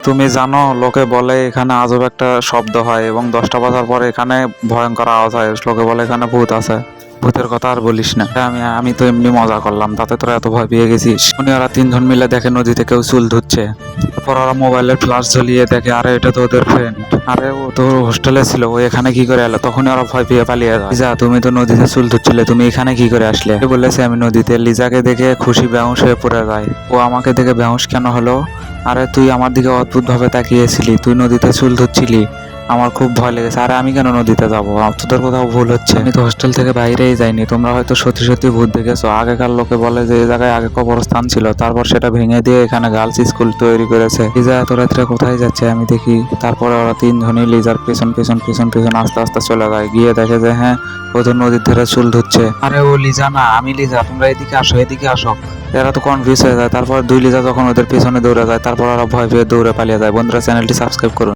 তুমি জানো, লোকে বলে এখানে আজব একটা শব্দ হয় এবং 10টা বাজার পরে এখানে ভয়ঙ্কর আওয়াজ হয়। লোকে বলে এখানে ভূত আছে। ভূতের কথা আর বলিস না। আমি আমি তো এমনি মজা করলাম, তাতে তোরা এত ভয় পেয়ে গেছিস। উনি ওরা তিনজন মিলে দেখে নদীতে কেউ চুল ধুচ্ছে। তারপর ওরা মোবাইলের ফ্ল্যাশ জ্বলিয়ে দেখে, আরে এটা তো ওদের ফ্রেন্ড। আরে ও তো হোস্টেলে ছিল, ও এখানে কি করে এলো? তখনই ওরা ভয় পেয়ে পালিয়ে যায়। লিজা, তুমি তো নদীতে চুল ধুচ্ছিলে, তুমি এখানে কি করে আসলে? বলেছে আমি নদীতে। লিজাকে দেখে খুশি বেহুঁশ হয়ে পড়ে যায়। ও আমাকে দেখে বেহুঁশ কেন হলো? আরে তুই আমার দিকে অদ্ভুত ভাবে তাকিয়েছিলি, তুই নদীতে চুল ধুচ্ছিলি, আমার খুব ভয় লেগেছে। আরে আমি কেন নদীতে যাবো? তোদের কোথাও ভুল হচ্ছে, আমি তো হোস্টেল থেকে বাইরেই যাইনি। তোমরা হয়তো সত্যি সত্যি ভূত দেখেছো। আগেকার লোকে বলে যে এই জায়গায় আগে কবরস্থান ছিল, তারপর সেটা ভেঙে দিয়ে এখানে গার্লস স্কুল তৈরি করেছে। লিজা এত রাত্রে কোথায় যাচ্ছে আমি দেখি। তারপরে ওরা তিনজনই লিজার পেছন পেছন পেছন পেছন আস্তে আস্তে চলে যায়, গিয়ে দেখে যে হ্যাঁ, ও তো নদীর ধারে চুল ধুচ্ছে। আরে ও লিজা না, আমি লিজা, তোমরা এদিকে আসো, এদিকে আসো। এরা তো কনফিউজ হয়ে যায়। তারপর দুই লিজা যখন ওদের পেছনে দৌড়ে যায়, তারপর ওরা ভয় পেয়ে দৌড়ে পালিয়ে যায়। বন্ধুরা, চ্যানেলটি সাবস্ক্রাইব করুন।